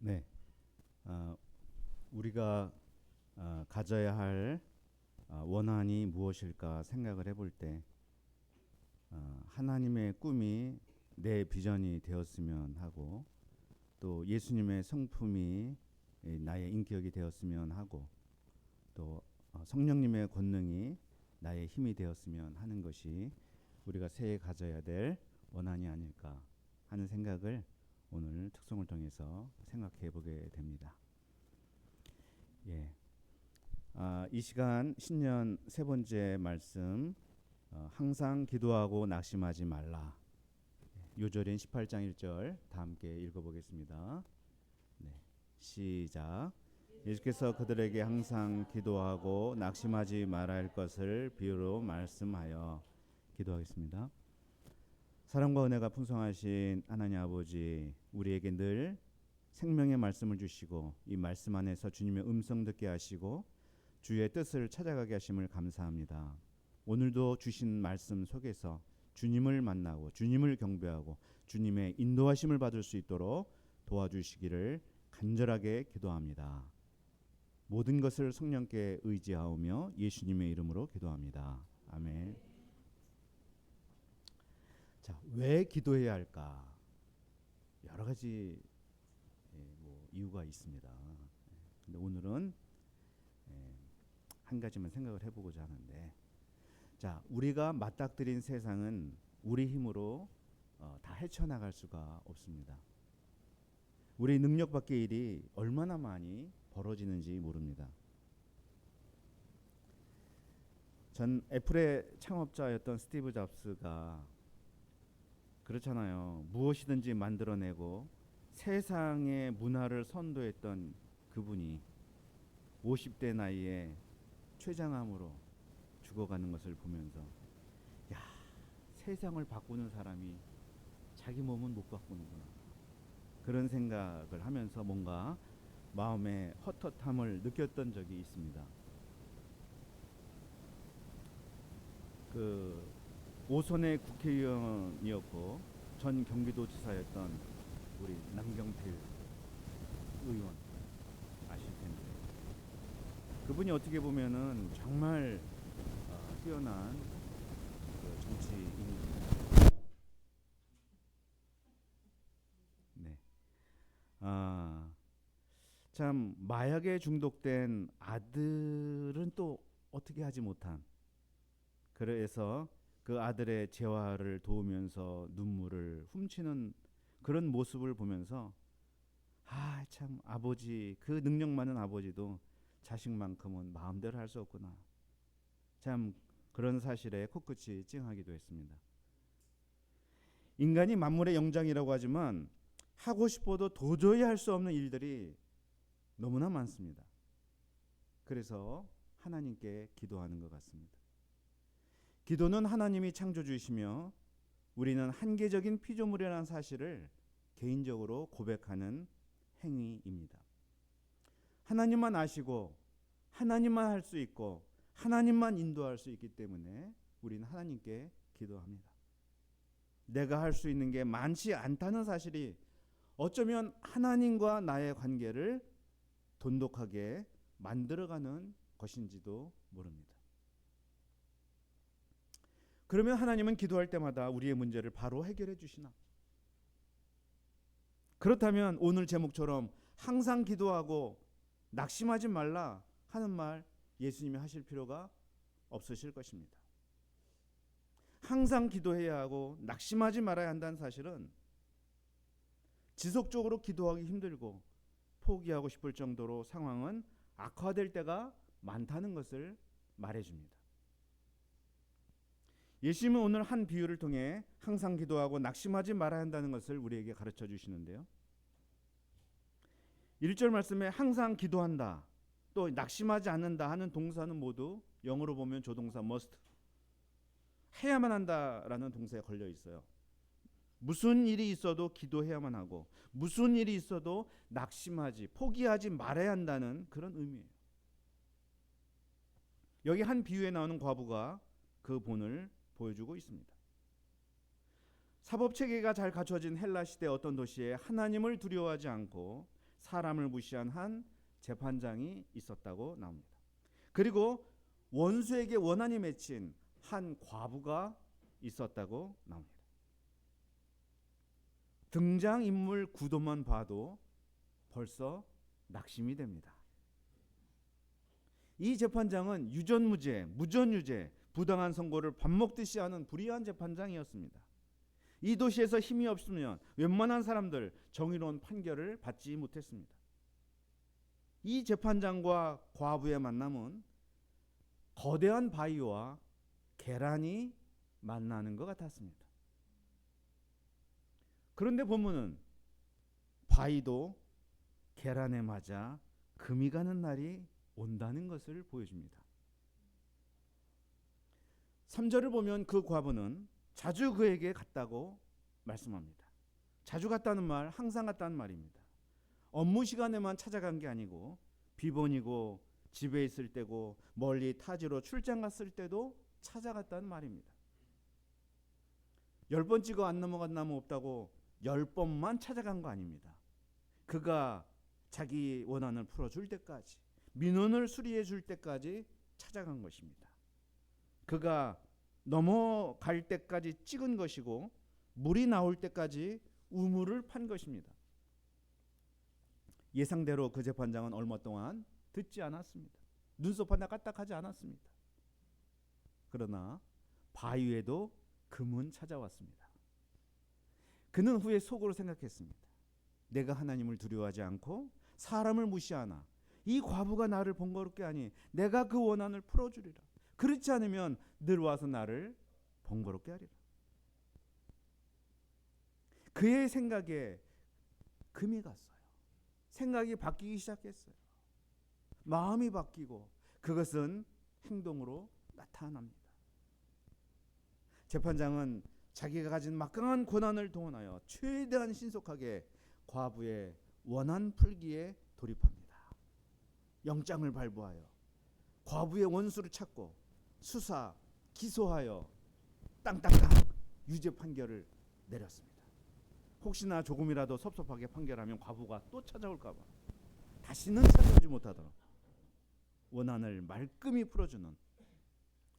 네, 우리가 가져야 할 원한이 무엇일까 생각을 해볼 때 하나님의 꿈이 내 비전이 되었으면 하고 또 예수님의 성품이 나의 인격이 되었으면 하고 또 성령님의 권능이 나의 힘이 되었으면 하는 것이 우리가 새해 가져야 될 원한이 아닐까 하는 생각을 오늘 특송을 통해서 생각해 보게 됩니다. 예. 이 시간 신년 세 번째 말씀, 항상 기도하고 낙심하지 말라. 요절인 18장 1절 다 함께 읽어보겠습니다. 네, 시작. 예수께서 그들에게 항상 기도하고 낙심하지 말아야 할 것을 비유로 말씀하여 기도하겠습니다. 사랑과 은혜가 풍성하신 하나님 아버지, 우리에게 늘 생명의 말씀을 주시고 이 말씀 안에서 주님의 음성 듣게 하시고 주의 뜻을 찾아가게 하심을 감사합니다. 오늘도 주신 말씀 속에서 주님을 만나고 주님을 경배하고 주님의 인도하심을 받을 수 있도록 도와주시기를 간절하게 기도합니다. 모든 것을 성령께 의지하오며 예수님의 이름으로 기도합니다. 아멘. 자, 왜 기도해야 할까? 여러 가지 이유가 있습니다. 근데 오늘은 한 가지만 생각을 해보고자 하는데, 자, 우리가 맞닥뜨린 세상은 우리 힘으로 다 헤쳐나갈 수가 없습니다. 우리 능력 밖의 일이 얼마나 많이 벌어지는지 모릅니다. 전 애플의 창업자였던 스티브 잡스가 그렇잖아요. 무엇이든지 만들어내고 세상의 문화를 선도했던 그분이 50대 나이에 췌장암으로 죽어가는 것을 보면서 야, 세상을 바꾸는 사람이 자기 몸은 못 바꾸는구나. 그런 생각을 하면서 뭔가 마음에 헛헛함을 느꼈던 적이 있습니다. 그 오선의 국회의원이었고 전 경기도지사였던 우리 남경필 의원 아실 텐데, 그분이 어떻게 보면은 정말 뛰어난 정치인입니다. 네. 참 마약에 중독된 아들은 또 어떻게 하지 못한, 그래서 그 아들의 재활을 도우면서 눈물을 훔치는 그런 모습을 보면서 참 아버지, 그 능력 많은 아버지도 자식만큼은 마음대로 할 수 없구나. 참 그런 사실에 코끝이 찡하기도 했습니다. 인간이 만물의 영장이라고 하지만 하고 싶어도 도저히 할 수 없는 일들이 너무나 많습니다. 그래서 하나님께 기도하는 것 같습니다. 기도는 하나님이 창조주이시며 우리는 한계적인 피조물이라는 사실을 개인적으로 고백하는 행위입니다. 하나님만 아시고 하나님만 할 수 있고 하나님만 인도할 수 있기 때문에 우리는 하나님께 기도합니다. 내가 할 수 있는 게 많지 않다는 사실이 어쩌면 하나님과 나의 관계를 돈독하게 만들어가는 것인지도 모릅니다. 그러면 하나님은 기도할 때마다 우리의 문제를 바로 해결해 주시나? 그렇다면 오늘 제목처럼 항상 기도하고 낙심하지 말라 하는 말 예수님이 하실 필요가 없으실 것입니다. 항상 기도해야 하고 낙심하지 말아야 한다는 사실은 지속적으로 기도하기 힘들고 포기하고 싶을 정도로 상황은 악화될 때가 많다는 것을 말해줍니다. 예수님은 오늘 한 비유를 통해 항상 기도하고 낙심하지 말아야 한다는 것을 우리에게 가르쳐 주시는데요. 1절 말씀에 항상 기도한다, 또 낙심하지 않는다 하는 동사는 모두 영어로 보면 조동사 must, 해야만 한다라는 동사에 걸려 있어요. 무슨 일이 있어도 기도해야만 하고 무슨 일이 있어도 낙심하지, 포기하지 말아야 한다는 그런 의미예요. 여기 한 비유에 나오는 과부가 그 본을 보여주고 있습니다. 사법 체계가 잘 갖춰진 헬라 시대 어떤 도시에 하나님을 두려워하지 않고 사람을 무시한 한 재판장이 있었다고 나옵니다. 그리고 원수에게 원한이 맺힌 한 과부가 있었다고 나옵니다. 등장인물 구도만 봐도 벌써 낙심이 됩니다. 이 재판장은 유전무죄, 무전유죄, 부당한 선고를 밥 먹듯이 하는 불의한 재판장이었습니다. 이 도시에서 힘이 없으면 웬만한 사람들 정의로운 판결을 받지 못했습니다. 이 재판장과 과부의 만남은 거대한 바위와 계란이 만나는 것 같았습니다. 그런데 본문은 바위도 계란에 맞아 금이 가는 날이 온다는 것을 보여줍니다. 3절을 보면 그 과부는 자주 그에게 갔다고 말씀합니다. 자주 갔다는 말, 항상 갔다는 말입니다. 업무 시간에만 찾아간 게 아니고 비번이고 집에 있을 때고 멀리 타지로 출장 갔을 때도 찾아갔다는 말입니다. 10번 찍어 안 넘어간 나무 없다고 10번만 찾아간 거 아닙니다. 그가 자기 원한을 풀어줄 때까지, 민원을 수리해 줄 때까지 찾아간 것입니다. 그가 넘어갈 때까지 찍은 것이고 물이 나올 때까지 우물을 판 것입니다. 예상대로 그 재판장은 얼마 동안 듣지 않았습니다. 눈썹 하나 까딱하지 않았습니다. 그러나 바위에도 금은 찾아왔습니다. 그는 후에 속으로 생각했습니다. 내가 하나님을 두려워하지 않고 사람을 무시하나 이 과부가 나를 번거롭게 하니 내가 그 원한을 풀어주리라. 그렇지 않으면 늘 와서 나를 번거롭게 하리라. 그의 생각에 금이 갔어요. 생각이 바뀌기 시작했어요. 마음이 바뀌고 그것은 행동으로 나타납니다. 재판장은 자기가 가진 막강한 권한을 동원하여 최대한 신속하게 과부의 원한 풀기에 돌입합니다. 영장을 발부하여 과부의 원수를 찾고 수사, 기소하여 땅땅땅 유죄 판결을 내렸습니다. 혹시나 조금이라도 섭섭하게 판결하면 과부가 또 찾아올까 봐 다시는 찾아오지 못하도록 원한을 말끔히 풀어주는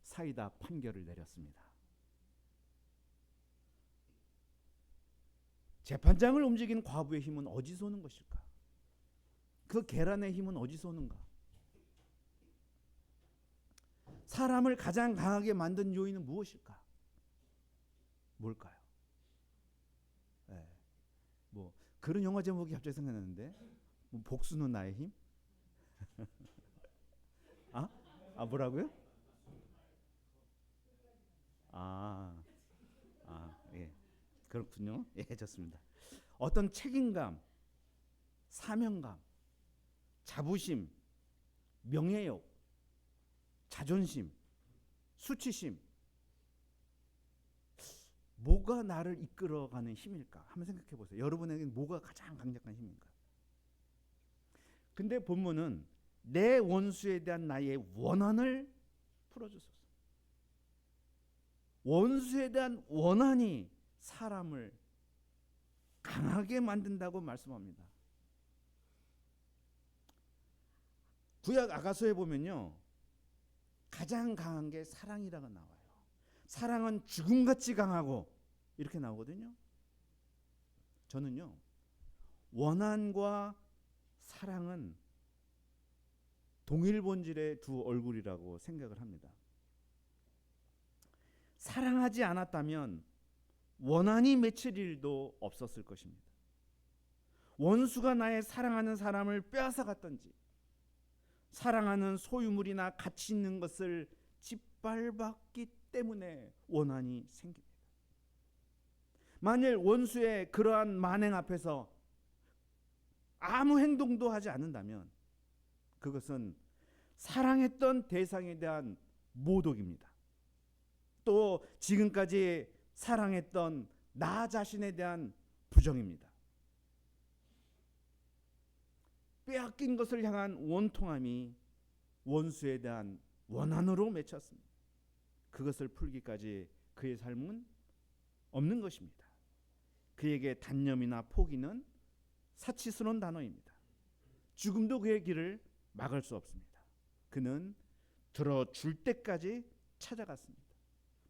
사이다 판결을 내렸습니다. 재판장을 움직인 과부의 힘은 어디서 오는 것일까? 그 계란의 힘은 어디서 오는가? 사람을 가장 강하게 만든 요인은 무엇일까? 뭘까요? 네. 뭐 그런 영화 제목이 갑자기 생각나는데 뭐 복수는 나의 힘? 뭐라고요? 예. 그렇군요. 예, 좋습니다. 어떤 책임감, 사명감, 자부심, 명예욕, 자존심, 수치심, 뭐가 나를 이끌어가는 힘일까? 한번 생각해 보세요. 여러분에게는 뭐가 가장 강력한 힘인가? 근데 본문은 내 원수에 대한 나의 원한을 풀어주소서. 원수에 대한 원한이 사람을 강하게 만든다고 말씀합니다. 구약 아가서에 보면요, 가장 강한 게 사랑이라고 나와요. 사랑은 죽음같이 강하고 이렇게 나오거든요. 저는요, 원한과 사랑은 동일 본질의 두 얼굴이라고 생각을 합니다. 사랑하지 않았다면 원한이 맺힐 일도 없었을 것입니다. 원수가 나의 사랑하는 사람을 빼앗아갔든지 사랑하는 소유물이나 가치 있는 것을 짓밟았기 때문에 원한이 생깁니다. 만일 원수의 그러한 만행 앞에서 아무 행동도 하지 않는다면 그것은 사랑했던 대상에 대한 모독입니다. 또 지금까지 사랑했던 나 자신에 대한 부정입니다. 빼앗긴 것을 향한 원통함이 원수에 대한 원한으로 맺혔습니다. 그것을 풀기까지 그의 삶은 없는 것입니다. 그에게 단념이나 포기는 사치스러운 단어입니다. 죽음도 그의 길을 막을 수 없습니다. 그는 들어줄 때까지 찾아갔습니다.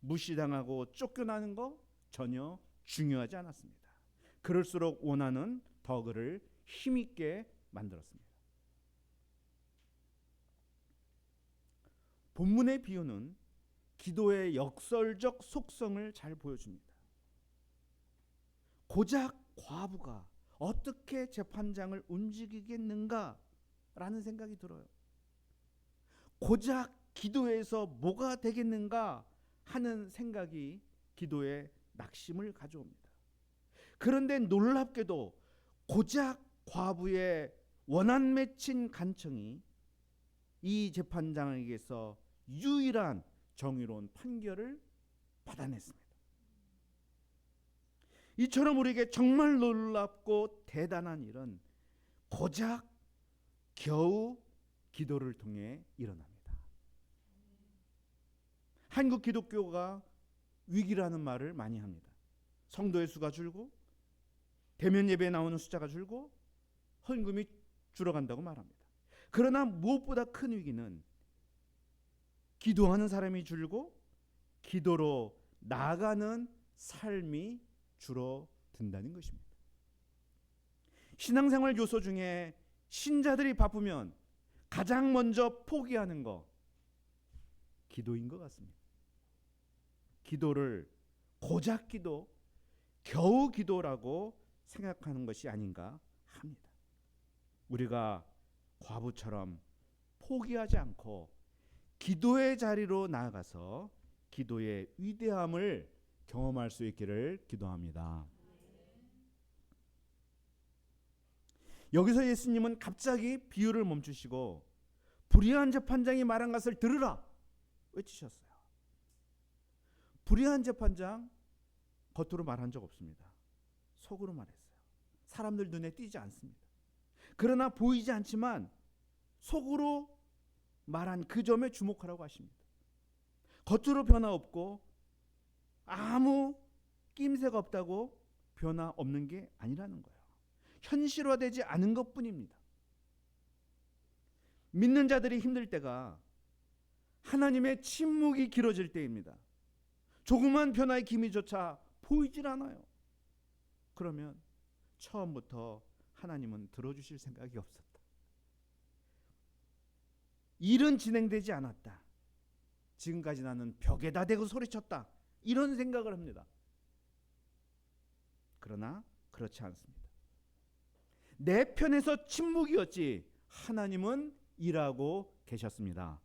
무시당하고 쫓겨나는 거 전혀 중요하지 않았습니다. 그럴수록 원한은 더 그를 힘있게 만들었습니다. 본문의 비유는 기도의 역설적 속성을 잘 보여줍니다. 고작 과부가 어떻게 재판장을 움직이겠는가라는 생각이 들어요. 고작 기도에서 뭐가 되겠는가 하는 생각이 기도에 낙심을 가져옵니다. 그런데 놀랍게도 고작 과부의 원한 맺힌 간청이 이 재판장에게서 유일한 정의로운 판결을 받아냈습니다. 이처럼 우리에게 정말 놀랍고 대단한 일은 고작 겨우 기도를 통해 일어납니다. 한국 기독교가 위기라는 말을 많이 합니다. 성도의 수가 줄고 대면 예배에 나오는 숫자가 줄고 헌금이 줄어간다고 말합니다. 그러나 무엇보다 큰 위기는 기도하는 사람이 줄고 기도로 나아가는 삶이 줄어든다는 것입니다. 신앙생활 요소 중에 신자들이 바쁘면 가장 먼저 포기하는 거 기도인 것 같습니다. 기도를 고작 기도, 겨우 기도라고 생각하는 것이 아닌가 합니다. 우리가 과부처럼 포기하지 않고 기도의 자리로 나아가서 기도의 위대함을 경험할 수 있기를 기도합니다. 여기서 예수님은 갑자기 비유를 멈추시고 불의한 재판장이 말한 것을 들으라 외치셨어요. 불의한 재판장 겉으로 말한 적 없습니다. 속으로 말했어요. 사람들 눈에 띄지 않습니다. 그러나 보이지 않지만 속으로 말한 그 점에 주목하라고 하십니다. 겉으로 변화 없고 아무 낌새가 없다고 변화 없는 게 아니라는 거예요. 현실화되지 않은 것뿐입니다. 믿는 자들이 힘들 때가 하나님의 침묵이 길어질 때입니다. 조그만 변화의 기미조차 보이질 않아요. 그러면 처음부터 하나님은 들어주실 생각이 없었다. 일은 진행되지 않았다. 지금까지 나는 벽에다 대고 소리쳤다. 이런 생각을 합니다. 그러나 그렇지 않습니다. 내 편에서 침묵이었지 하나님은 일하고 계셨습니다.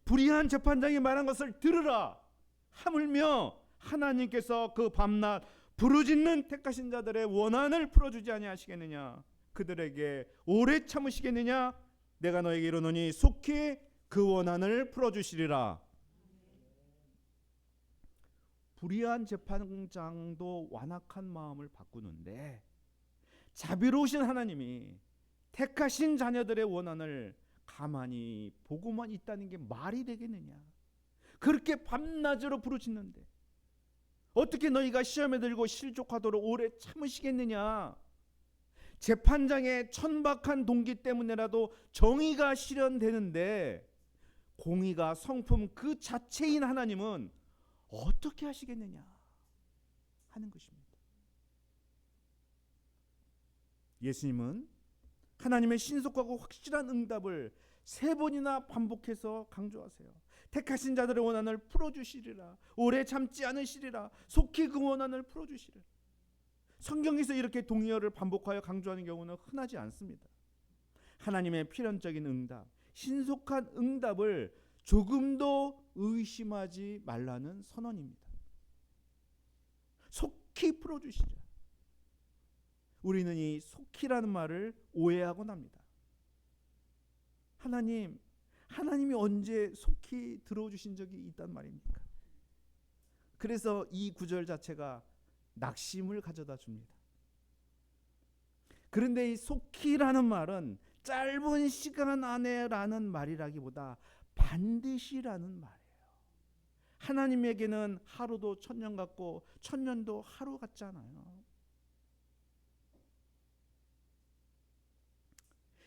불의한 재판장이 말한 것을 들으라 하물며 하나님께서 그 밤낮 부르짖는 택하신 자들의 원한을 풀어주지 아니하시겠느냐? 그들에게 오래 참으시겠느냐? 내가 너에게 이르노니 속히 그 원한을 풀어주시리라. 불의한 재판장도 완악한 마음을 바꾸는데 자비로우신 하나님이 택하신 자녀들의 원한을 가만히 보고만 있다는 게 말이 되겠느냐? 그렇게 밤낮으로 부르짖는데 어떻게 너희가 시험에 들고 실족하도록 오래 참으시겠느냐? 재판장의 천박한 동기 때문에라도 정의가 실현되는데 공의가 성품 그 자체인 하나님은 어떻게 하시겠느냐 하는 것입니다. 예수님은 하나님의 신속하고 확실한 응답을 3번이나 반복해서 강조하세요. 택하신 자들의 원한을 풀어주시리라. 오래 참지 않으시리라. 속히 그 원한을 풀어주시리라. 성경에서 이렇게 동의어를 반복하여 강조하는 경우는 흔하지 않습니다. 하나님의 필연적인 응답, 신속한 응답을 조금도 의심하지 말라는 선언입니다. 속히 풀어주시리라. 우리는 이 속히라는 말을 오해하곤 합니다. 하나님이 언제 속히 들어주신 적이 있단 말입니까? 그래서 이 구절 자체가 낙심을 가져다 줍니다. 그런데 이 속히라는 말은 짧은 시간 안에라는 말이라기보다 반드시라는 말이에요. 하나님에게는 하루도 천년 같고 천년도 하루 같잖아요.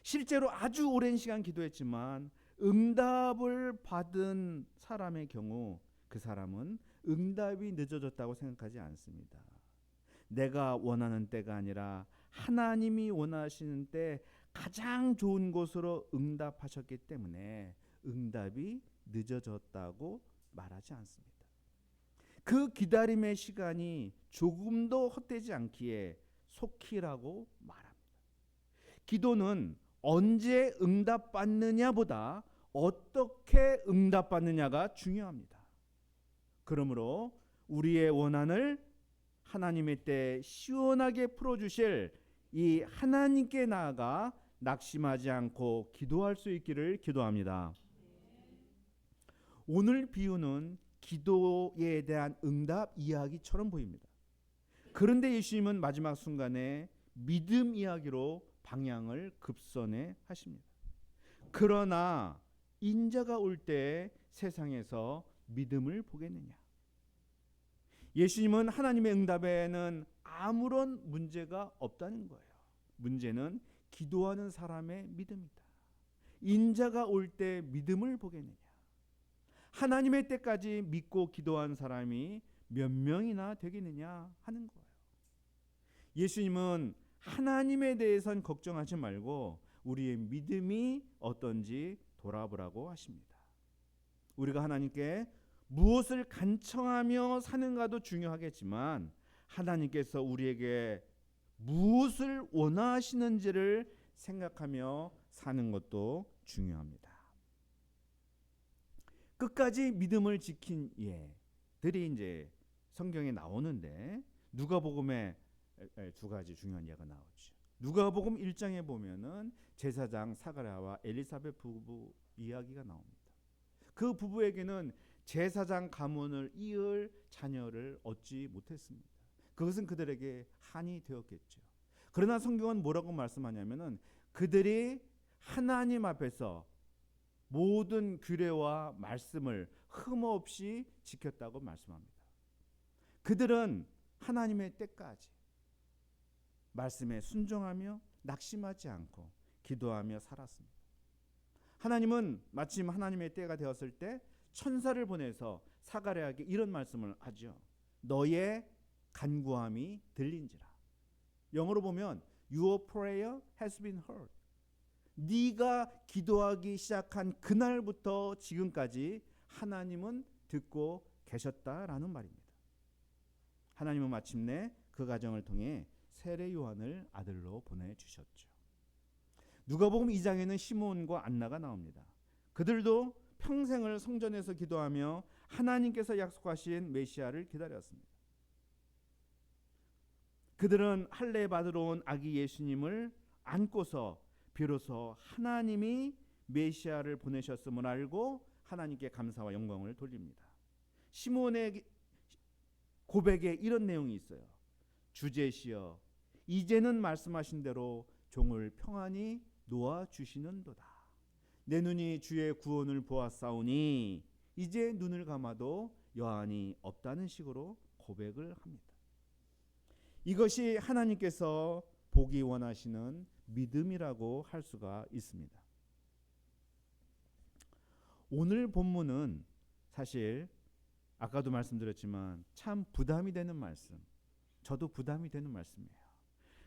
실제로 아주 오랜 시간 기도했지만 응답을 받은 사람의 경우 그 사람은 응답이 늦어졌다고 생각하지 않습니다. 내가 원하는 때가 아니라 하나님이 원하시는 때 가장 좋은 곳으로 응답하셨기 때문에 응답이 늦어졌다고 말하지 않습니다. 그 기다림의 시간이 조금도 헛되지 않기에 속히라고 말합니다. 기도는 언제 응답받느냐보다 어떻게 응답받느냐가 중요합니다. 그러므로 우리의 원한을 하나님의 때 시원하게 풀어주실 이 하나님께 나아가 낙심하지 않고 기도할 수 있기를 기도합니다. 오늘 비유는 기도에 대한 응답 이야기처럼 보입니다. 그런데 예수님은 마지막 순간에 믿음 이야기로 방향을 급선회 하십니다. 그러나 인자가 올 때 세상에서 믿음을 보겠느냐? 예수님은 하나님의 응답에는 아무런 문제가 없다는 거예요. 문제는 기도하는 사람의 믿음이다. 인자가 올 때 믿음을 보겠느냐? 하나님의 때까지 믿고 기도한 사람이 몇 명이나 되겠느냐 하는 거예요. 예수님은 하나님에 대해선 걱정하지 말고 우리의 믿음이 어떤지 돌아보라고 하십니다. 우리가 하나님께 무엇을 간청하며 사는가도 중요하겠지만 하나님께서 우리에게 무엇을 원하시는지를 생각하며 사는 것도 중요합니다. 끝까지 믿음을 지킨 예들이 이제 성경에 나오는데 누가복음에 두 가지 중요한 예가 나오죠. 누가복음 1장에 보면은 제사장 사가랴와 엘리사벳 부부 이야기가 나옵니다. 그 부부에게는 제사장 가문을 이을 자녀를 얻지 못했습니다. 그것은 그들에게 한이 되었겠죠. 그러나 성경은 뭐라고 말씀하냐면은 그들이 하나님 앞에서 모든 규례와 말씀을 흠없이 지켰다고 말씀합니다. 그들은 하나님의 때까지 말씀에 순종하며 낙심하지 않고 기도하며 살았습니다. 하나님은 마침 하나님의 때가 되었을 때 천사를 보내서 사가랴에게 이런 말씀을 하죠. 너의 간구함이 들린지라. 영어로 보면 Your prayer has been heard. 네가 기도하기 시작한 그날부터 지금까지 하나님은 듣고 계셨다라는 말입니다. 하나님은 마침내 그 가정을 통해 세례 요한을 아들로 보내주셨죠. 누가복음 2장에는 시므온과 안나가 나옵니다. 그들도 평생을 성전에서 기도하며 하나님께서 약속하신 메시아를 기다렸습니다. 그들은 할례 받으러 온 아기 예수님을 안고서 비로소 하나님이 메시아를 보내셨음을 알고 하나님께 감사와 영광을 돌립니다. 시므온의 고백에 이런 내용이 있어요. 주제시여 이제는 말씀하신 대로 종을 평안히 놓아 주시는도다. 내 눈이 주의 구원을 보았사오니 이제 눈을 감아도 여한이 없다는 식으로 고백을 합니다. 이것이 하나님께서 보기 원하시는 믿음이라고 할 수가 있습니다. 오늘 본문은 사실 아까도 말씀드렸지만 참 부담이 되는 말씀, 저도 부담이 되는 말씀이에요.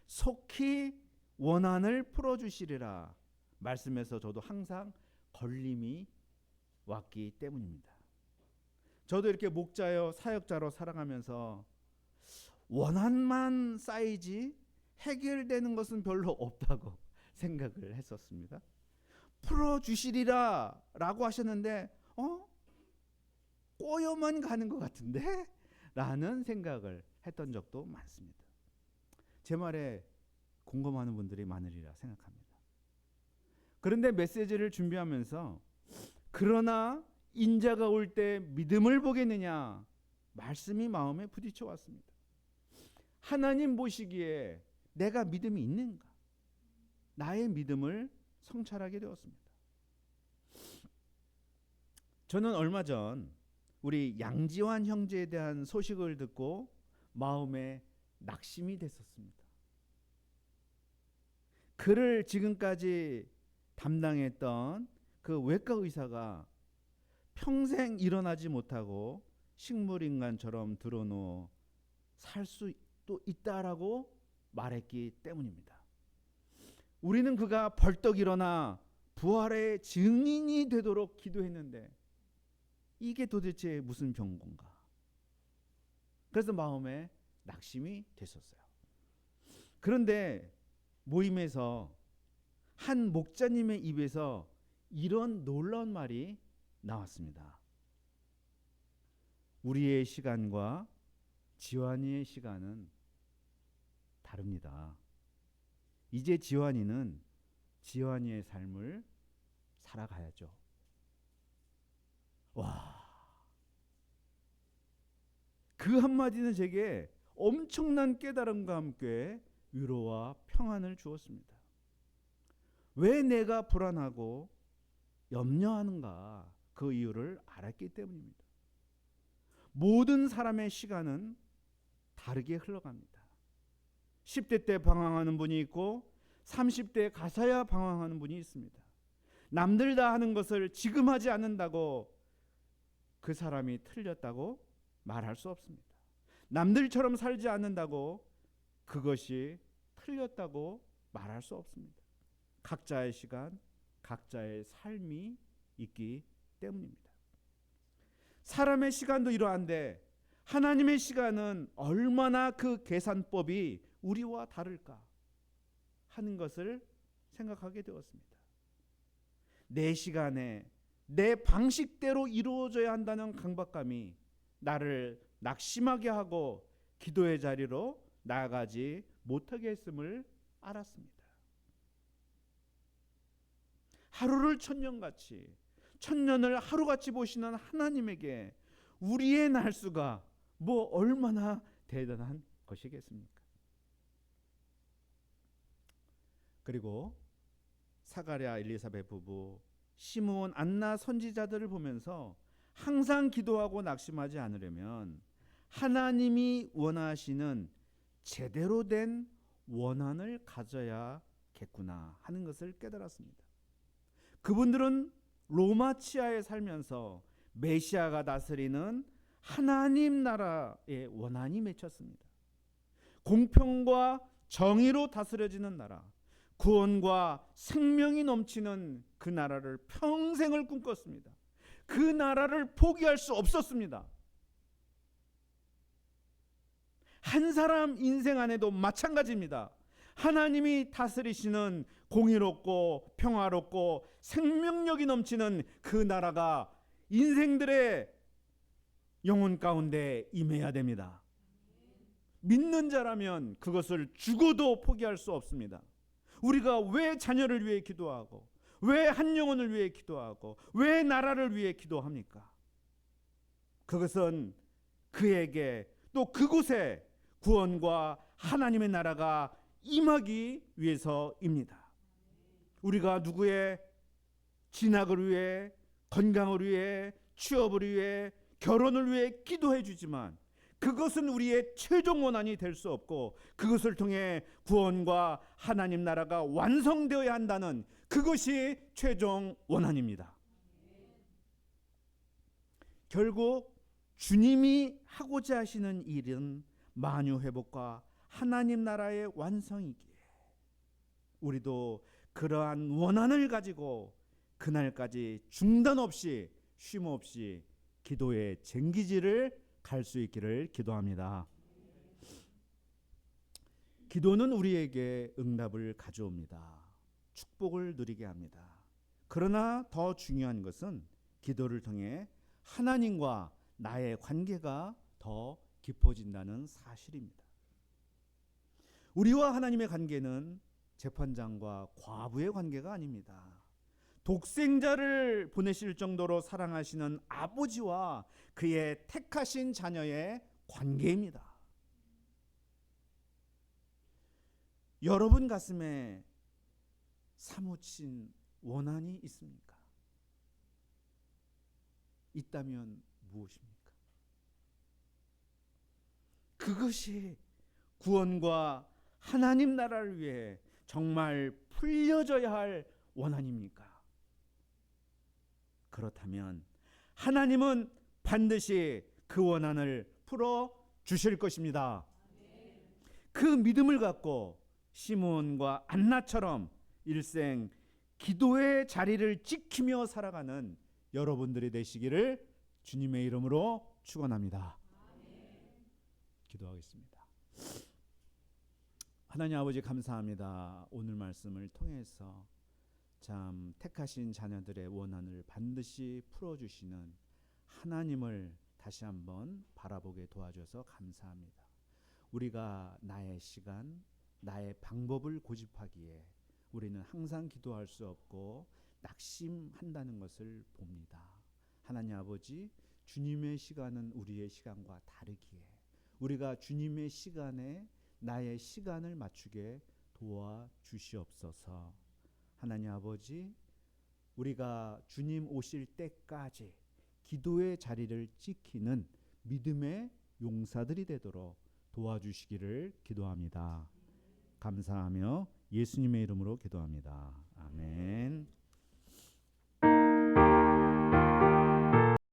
속히 원한을 풀어주시리라 말씀에서 저도 항상 걸림이 왔기 때문입니다. 저도 이렇게 목자여 사역자로 살아가면서 원한만 쌓이지 해결되는 것은 별로 없다고 생각을 했었습니다. 풀어주시리라 라고 하셨는데 꼬여만 가는 것 같은데? 라는 생각을 했던 적도 많습니다. 제 말에 공감하는 분들이 많으리라 생각합니다. 그런데 메시지를 준비하면서 그러나 인자가 올 때 믿음을 보겠느냐 말씀이 마음에 부딪혀 왔습니다. 하나님 보시기에 내가 믿음이 있는가? 나의 믿음을 성찰하게 되었습니다. 저는 얼마 전 우리 양지환 형제에 대한 소식을 듣고 마음에 낙심이 됐었습니다. 그를 지금까지 담당했던 그 외과 의사가 평생 일어나지 못하고 식물인간처럼 드러누워 살 수도 있다라고 말했기 때문입니다. 우리는 그가 벌떡 일어나 부활의 증인이 되도록 기도했는데 이게 도대체 무슨 병건가? 그래서 마음에 낙심이 됐었어요. 그런데 모임에서 한 목자님의 입에서 이런 놀라운 말이 나왔습니다. 우리의 시간과 지환이의 시간은 다릅니다. 이제 지환이는 지환이의 삶을 살아가야죠. 와, 그 한마디는 제게 엄청난 깨달음과 함께 위로와 평안을 주었습니다. 왜 내가 불안하고 염려하는가? 그 이유를 알았기 때문입니다. 모든 사람의 시간은 다르게 흘러갑니다. 10대 때 방황하는 분이 있고 30대에 가서야 방황하는 분이 있습니다. 남들 다 하는 것을 지금 하지 않는다고 그 사람이 틀렸다고 말할 수 없습니다. 남들처럼 살지 않는다고 그것이 틀렸다고 말할 수 없습니다. 각자의 시간, 각자의 삶이 있기 때문입니다. 사람의 시간도 이러한데 하나님의 시간은 얼마나 그 계산법이 우리와 다를까 하는 것을 생각하게 되었습니다. 내 시간에 내 방식대로 이루어져야 한다는 강박감이 나를 낙심하게 하고 기도의 자리로 나아가지 못하게 했음을 알았습니다. 하루를 천년같이, 천년을 하루같이 보시는 하나님에게 우리의 날수가 뭐 얼마나 대단한 것이겠습니까? 그리고 사가랴 엘리사벳 부부, 시므온 안나 선지자들을 보면서 항상 기도하고 낙심하지 않으려면 하나님이 원하시는 제대로 된 원한을 가져야겠구나 하는 것을 깨달았습니다. 그분들은 로마 치하에 살면서 메시아가 다스리는 하나님 나라의 원한이 맺혔습니다. 공평과 정의로 다스려지는 나라, 구원과 생명이 넘치는 그 나라를 평생을 꿈꿨습니다. 그 나라를 포기할 수 없었습니다. 한 사람 인생 안에도 마찬가지입니다. 하나님이 다스리시는 공의롭고 평화롭고 생명력이 넘치는 그 나라가 인생들의 영혼 가운데 임해야 됩니다. 믿는 자라면 그것을 죽어도 포기할 수 없습니다. 우리가 왜 자녀를 위해 기도하고, 왜 한 영혼을 위해 기도하고, 왜 나라를 위해 기도합니까? 그것은 그에게 또 그곳에 구원과 하나님의 나라가 임하기 위해서입니다. 우리가 누구의 진학을 위해, 건강을 위해, 취업을 위해, 결혼을 위해 기도해 주지만 그것은 우리의 최종 원한이 될 수 없고, 그것을 통해 구원과 하나님 나라가 완성되어야 한다는 그것이 최종 원한입니다. 결국 주님이 하고자 하시는 일은 만유 회복과 하나님 나라의 완성이기에 우리도 그러한 원한을 가지고 그날까지 중단 없이 쉼 없이 기도의 쟁기지를 갈 수 있기를 기도합니다. 기도는 우리에게 응답을 가져옵니다. 축복을 누리게 합니다. 그러나 더 중요한 것은 기도를 통해 하나님과 나의 관계가 더 깊어진다는 사실입니다. 우리와 하나님의 관계는 재판장과 과부의 관계가 아닙니다. 독생자를 보내실 정도로 사랑하시는 아버지와 그의 택하신 자녀의 관계입니다. 여러분 가슴에 사무친 원한이 있습니까? 있다면 무엇입니까? 그것이 구원과 하나님 나라를 위해 정말 풀려져야 할 원한입니까? 그렇다면 하나님은 반드시 그 원한을 풀어 주실 것입니다. 그 믿음을 갖고 시몬과 안나처럼 일생 기도의 자리를 지키며 살아가는 여러분들이 되시기를 주님의 이름으로 축원합니다. 기도하겠습니다. 하나님 아버지 감사합니다. 오늘 말씀을 통해서 참 택하신 자녀들의 원한을 반드시 풀어주시는 하나님을 다시 한번 바라보게 도와줘서 감사합니다. 우리가 나의 시간, 나의 방법을 고집하기에 우리는 항상 기도할 수 없고 낙심한다는 것을 봅니다. 하나님 아버지, 주님의 시간은 우리의 시간과 다르기에 우리가 주님의 시간에 나의 시간을 맞추게 도와주시옵소서. 하나님 아버지, 우리가 주님 오실 때까지 기도의 자리를 지키는 믿음의 용사들이 되도록 도와주시기를 기도합니다. 감사하며 예수님의 이름으로 기도합니다. 아멘.